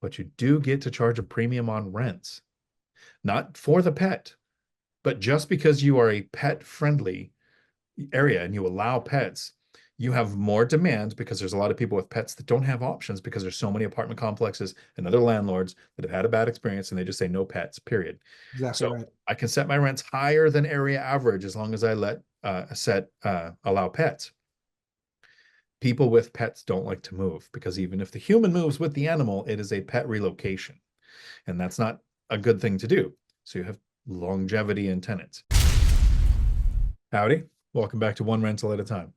but you do get to charge a premium on rents, not for the pet, but just because you are a pet friendly area and you allow pets, you have more demand because there's a lot of people with pets that don't have options because there's so many apartment complexes and other landlords that have had a bad experience and they just say no pets, period. Exactly So right. I can set my rents higher than area average as long as I allow pets. People with pets don't like to move because even if the human moves with the animal, it is a pet relocation. And that's not a good thing to do. So you have longevity in tenants. Howdy, welcome back to One Rental at a Time.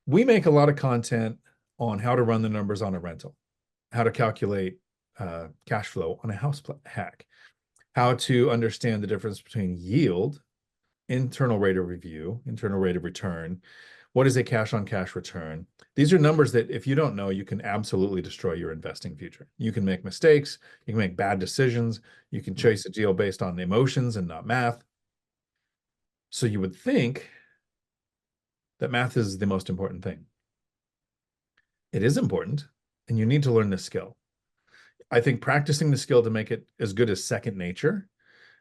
We make a lot of content on how to run the numbers on a rental, how to calculate cash flow on a house hack, how to understand the difference between yield, internal rate of review, internal rate of return. What is a cash on cash return? These are numbers that if you don't know, you can absolutely destroy your investing future. You can make mistakes, you can make bad decisions, you can chase a deal based on emotions and not math. So you would think that math is the most important thing. It is important, and you need to learn this skill. I think practicing the skill to make it as good as second nature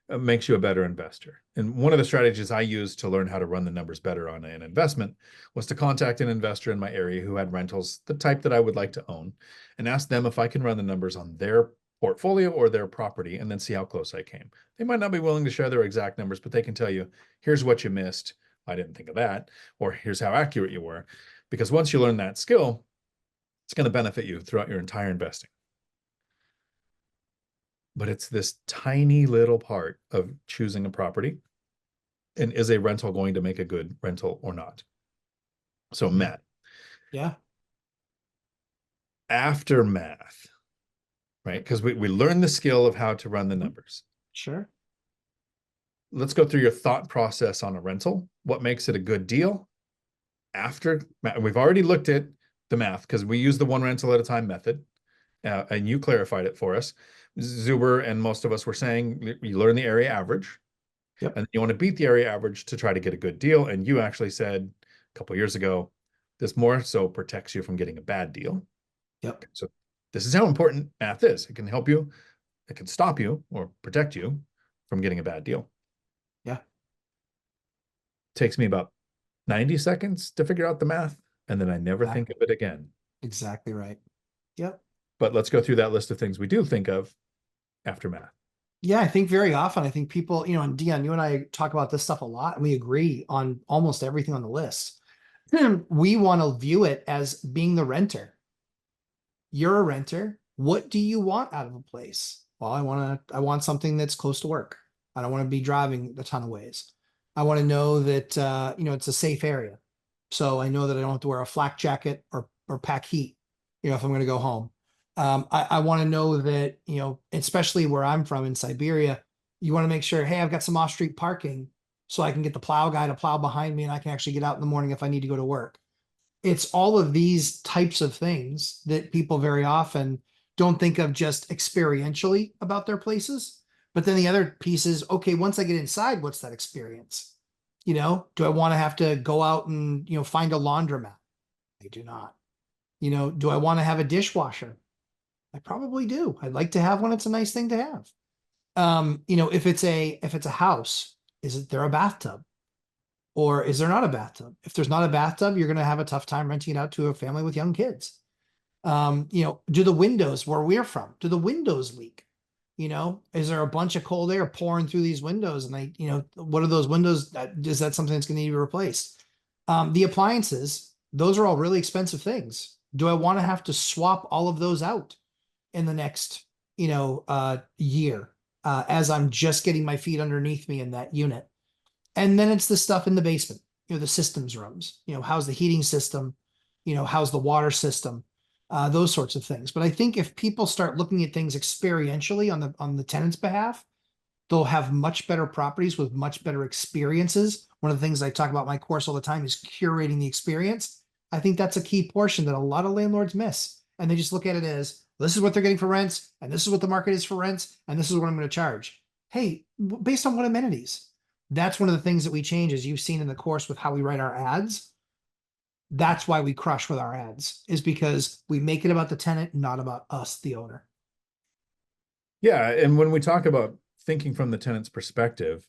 makes you a better investor. And one of the strategies I used to learn how to run the numbers better on an investment was to contact an investor in my area who had rentals, the type that I would like to own, and ask them if I can run the numbers on their portfolio or their property and then see how close I came. They might not be willing to share their exact numbers, but they can tell you, here's what you missed. I didn't think of that. Or here's how accurate you were. Because once you learn that skill, it's going to benefit you throughout your entire investing. But it's this tiny little part of choosing a property. And is a rental going to make a good rental or not? So, Matt, Yeah. aftermath, right? Because we learn the skill of how to run the numbers. Sure. Let's go through your thought process on a rental. What makes it a good deal? After we've already looked at the math because we use the one rental at a time method, and you clarified it for us. Zuber and most of us were saying you learn the area average. Yep. And you want to beat the area average to try to get a good deal. And you actually said a couple of years ago, this more so protects you from getting a bad deal. Yep. So this is how important math is. It can help you, it can stop you or protect you from getting a bad deal. Yeah. Takes me about 90 seconds to figure out the math, and then I never think of it again. Exactly right. Yep. But let's go through that list of things we do think of after math. Yeah, I think very often, I think people, and Dion, you and I talk about this stuff a lot, and we agree on almost everything on the list. We want to view it as being the renter. You're a renter. What do you want out of a place? Well, I want something that's close to work. I don't want to be driving a ton of ways. I want to know that, it's a safe area. So I know that I don't have to wear a flak jacket or pack heat, if I'm going to go home. I want to know that, especially where I'm from in Siberia, you want to make sure, hey, I've got some off-street parking so I can get the plow guy to plow behind me and I can actually get out in the morning if I need to go to work. It's all of these types of things that people very often don't think of just experientially about their places. But then the other piece is, okay, once I get inside, what's that experience? Do I want to have to go out and, find a laundromat? I do not. Do I want to have a dishwasher? I probably do. I'd like to have one. It's a nice thing to have. If it's a house, is there a bathtub? Or is there not a bathtub? If there's not a bathtub, you're going to have a tough time renting it out to a family with young kids. Do the windows where we're from, do the windows leak? Is there a bunch of cold air pouring through these windows? And what are those windows? Is that something that's going to need to be replaced? The appliances, those are all really expensive things. Do I want to have to swap all of those out in the next, year, as I'm just getting my feet underneath me in that unit? And then it's the stuff in the basement, the systems rooms, how's the heating system, how's the water system, those sorts of things. But I think if people start looking at things experientially on the tenant's behalf, they'll have much better properties with much better experiences. One of the things I talk about in my course all the time is curating the experience. I think that's a key portion that a lot of landlords miss. And they just look at it as, this is what they're getting for rents, and this is what the market is for rents, and this is what I'm going to charge. Hey, based on what amenities? That's one of the things that we change, as you've seen in the course with how we write our ads. That's why we crush with our ads, is because we make it about the tenant, not about us, the owner. Yeah, and when we talk about thinking from the tenant's perspective,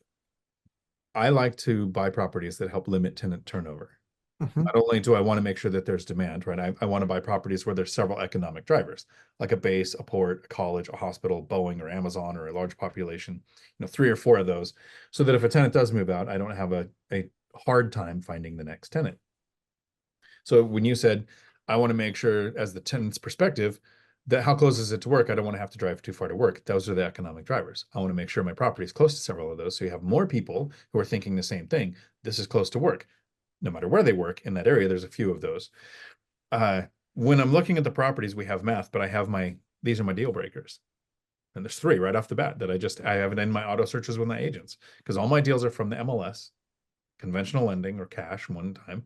I like to buy properties that help limit tenant turnover. Mhm. Not only do I want to make sure that there's demand, right? I want to buy properties where there's several economic drivers, like a base, a port, a college, a hospital, Boeing or Amazon, or a large population, 3 or 4 of those, so that if a tenant does move out, I don't have a hard time finding the next tenant. So when you said, I want to make sure as the tenant's perspective, that how close is it to work? I don't want to have to drive too far to work. Those are the economic drivers. I want to make sure my property is close to several of those. So you have more people who are thinking the same thing. This is close to work. No matter where they work in that area, there's a few of those. Uh, when I'm looking at the properties, we have math, but these are my deal breakers. And there's 3 right off the bat that I have it in my auto searches with my agents, because all my deals are from the MLS, conventional lending or cash one time.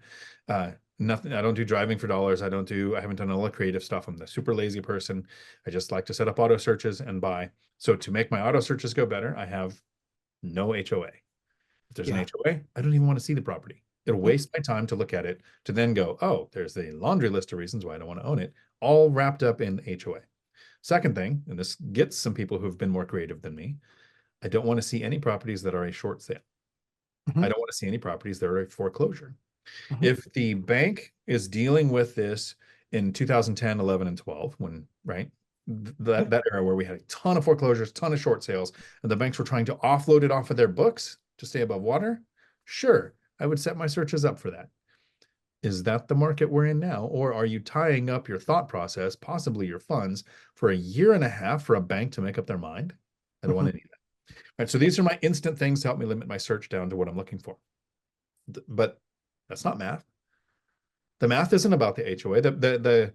Nothing, I don't do driving for dollars. I haven't done all the creative stuff. I'm the super lazy person. I just like to set up auto searches and buy. So to make my auto searches go better, I have no HOA. If there's an Yeah. HOA, I don't even want to see the property. It'll waste my time to look at it to then go, oh, there's a laundry list of reasons why I don't want to own it, all wrapped up in HOA. Second thing, and this gets some people who've been more creative than me, I don't want to see any properties that are a short sale. I Mhm. don't want to see any properties that are a foreclosure. Mhm. If the bank is dealing with this in 2010, 11, and 12, when, right, Yep. that era where we had a ton of foreclosures, ton of short sales, and the banks were trying to offload it off of their books to stay above water, sure, I would set my searches up for that. Is that the market we're in now? Or are you tying up your thought process, possibly your funds, for a year and a half for a bank to make up their mind? I don't want Mhm. any of that. All right, so these are my instant things to help me limit my search down to what I'm looking for. But that's not math. The math isn't about the HOA. The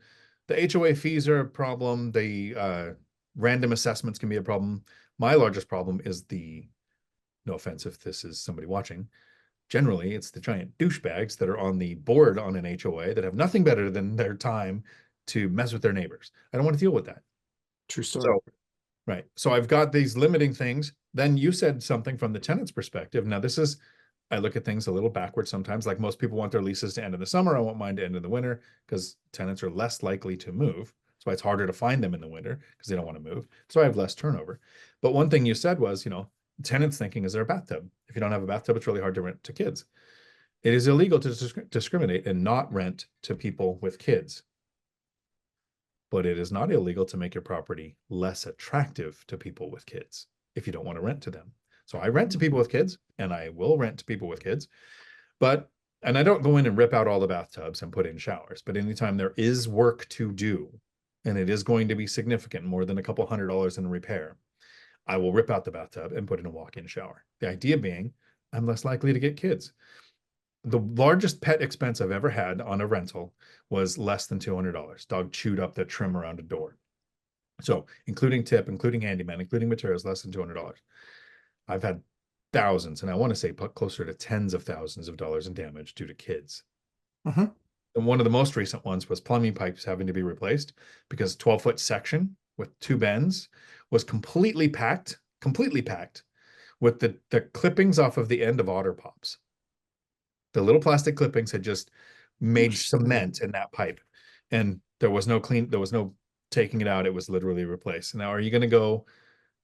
HOA fees are a problem. The random assessments can be a problem. My largest problem is no offense if this is somebody watching, generally it's the giant douchebags that are on the board on an HOA that have nothing better than their time to mess with their neighbors. I don't want to deal with that. True story. So, right. So I've got these limiting things. Then you said something from the tenant's perspective. Now, I look at things a little backwards sometimes. Like most people want their leases to end in the summer. I want mine to end in the winter because tenants are less likely to move. That's why it's harder to find them in the winter because they don't want to move. So I have less turnover. But one thing you said was, tenants thinking, is there a bathtub? If you don't have a bathtub, it's really hard to rent to kids. It is illegal to discriminate and not rent to people with kids. But it is not illegal to make your property less attractive to people with kids if you don't want to rent to them. So I rent to people with kids and I will rent to people with kids, and I don't go in and rip out all the bathtubs and put in showers, but anytime there is work to do and it is going to be significant, more than a couple $100 in repair, I will rip out the bathtub and put in a walk-in shower. The idea being I'm less likely to get kids. The largest pet expense I've ever had on a rental was less than $200. Dog chewed up the trim around a door. So, including tip, including handyman, including materials, less than $200. I've had thousands, and I want to say closer to tens of thousands of dollars in damage due to kids. Mhm. And one of the most recent ones was plumbing pipes having to be replaced because 12-foot section with 2 bends was completely packed with the clippings off of the end of otter pops. The little plastic clippings had just made Interesting. cement in that pipe, and there was no taking it out. It was literally replaced. Now, are you going to go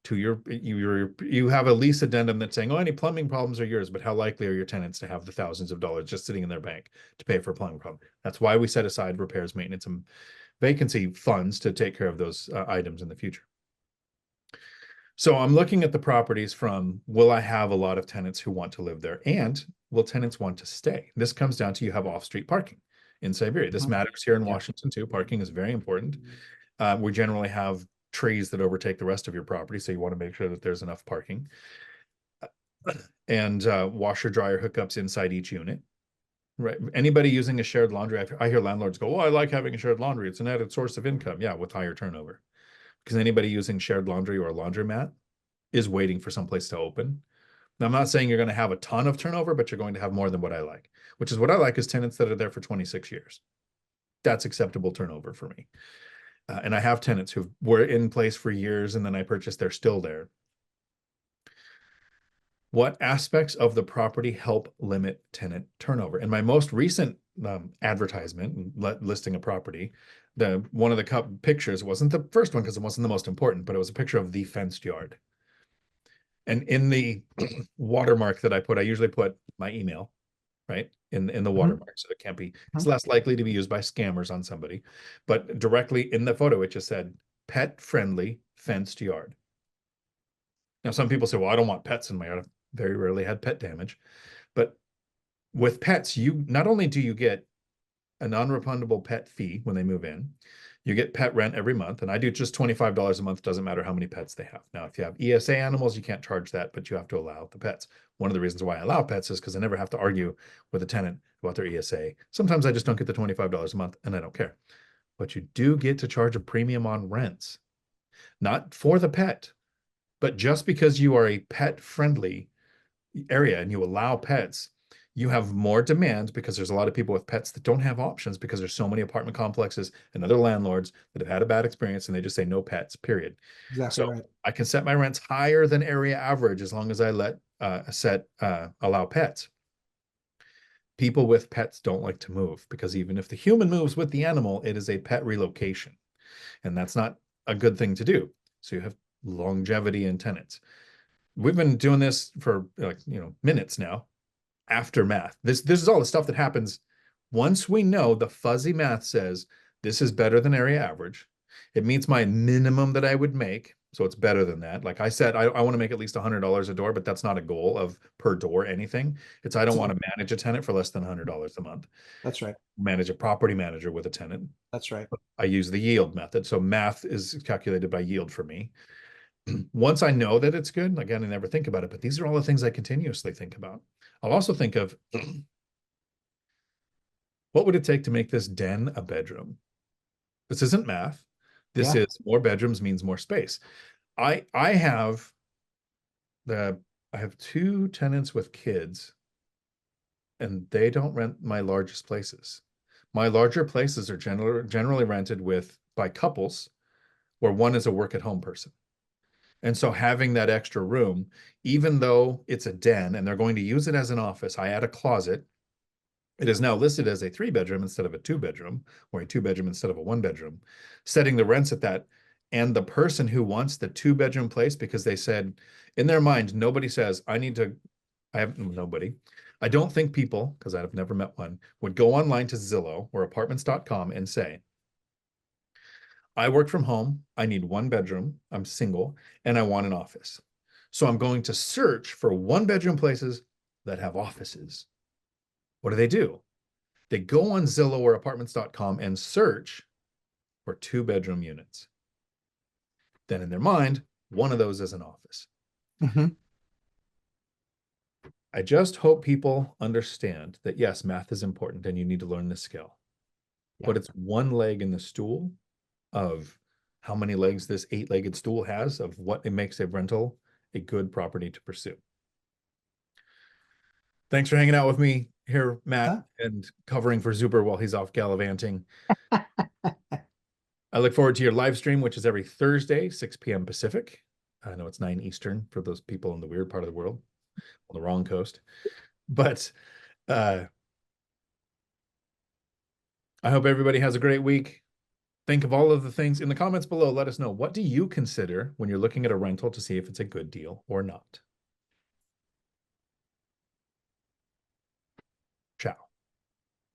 to you have a lease addendum that's saying, oh, any plumbing problems are yours, but how likely are your tenants to have the thousands of dollars just sitting in their bank to pay for a plumbing problem? That's why we set aside repairs, maintenance, and vacancy funds to take care of those items in the future. So I'm looking at the properties from, will I have a lot of tenants who want to live there? And will tenants want to stay? This comes down to, you have off-street parking in Siberia. This Mhm. matters here in Yeah. Washington too. Parking is very important. We generally have trees that overtake the rest of your property, so you want to make sure that there's enough parking. And washer dryer hookups inside each unit. Right. Anybody using a shared laundry, I hear landlords go, "Oh, I like having a shared laundry. It's an added source of income." Yeah, with higher turnover. Because anybody using shared laundry or a laundromat is waiting for someplace to open. Now, I'm not saying you're going to have a ton of turnover, but you're going to have more than what I like, which is what I like is tenants that are there for 26 years. That's acceptable turnover for me. And I have tenants who were in place for years and then I purchased, they're still there. What aspects of the property help limit tenant turnover? And my most recent advertisement listing a property. The one of the pictures wasn't the first one because it wasn't the most important, but it was a picture of the fenced yard. And in the watermark that I put, I usually put my email, right? In the Mhm. watermark. So it can't be, it's Mhm. less likely to be used by scammers on somebody. But directly in the photo, it just said pet friendly fenced yard. Now, some people say, well, I don't want pets in my yard. I've very rarely had pet damage. But with pets, you not only do you get a non-refundable pet fee when they move in, you get pet rent every month. And I do just $25 a month, doesn't matter how many pets they have. Now, if you have ESA animals, you can't charge that, but you have to allow the pets. One of the reasons why I allow pets is because I never have to argue with a tenant about their ESA. Sometimes I just don't get the $25 a month and I don't care. But you do get to charge a premium on rents, not for the pet, but just because you are a pet friendly area and you allow pets, you have more demand because there's a lot of people with pets that don't have options because there's so many apartment complexes and other landlords that have had a bad experience and they just say no pets, period. Exactly So right. I can set my rents higher than area average as long as I allow pets. People with pets don't like to move because even if the human moves with the animal, it is a pet relocation. And that's not a good thing to do. So you have longevity in tenants. We've been doing this for minutes now after math. This is all the stuff that happens once we know the fuzzy math says this is better than area average. It meets my minimum that I would make. So it's better than that. Like I said, I want to make at least $100 a door, but that's not a goal of per door anything. It's I don't want to manage a tenant for less than $100 a month. That's right. Manage a property manager with a tenant. That's right. I use the yield method. So math is calculated by yield for me. Once I know that it's good, again, I never think about it, but these are all the things I continuously think about. I'll also think of what would it take to make this den a bedroom? This isn't math. This Yeah. is more bedrooms means more space. I have the I have two tenants with kids and they don't rent my largest places. My larger places are generally rented by couples where one is a work at home person. And so having that extra room, even though it's a den and they're going to use it as an office, I add a closet. It is now listed as a 3 bedroom instead of a 2 bedroom, or a 2 bedroom instead of a 1 bedroom, setting the rents at that. And the person who wants the 2 bedroom place, because they said in their mind, nobody says, I have nobody. I don't think people, because I've never met one, would go online to Zillow or apartments.com and say, I work from home. I need 1 bedroom. I'm single and I want an office. So I'm going to search for 1 bedroom places that have offices. What do? They go on Zillow or apartments.com and search for 2 bedroom units. Then in their mind, one of those is an office. Mhm. I just hope people understand that yes, math is important and you need to learn this skill, Yeah. but it's one leg in the stool of how many legs this 8-legged stool has of what it makes a rental a good property to pursue. Thanks for hanging out with me here, Matt, Huh? and covering for Zuber while he's off gallivanting. I look forward to your live stream, which is every Thursday, 6 p.m. Pacific. I know it's 9 Eastern for those people in the weird part of the world on the wrong coast. But I hope everybody has a great week. Think of all of the things in the comments below. Let us know, what do you consider when you're looking at a rental to see if it's a good deal or not?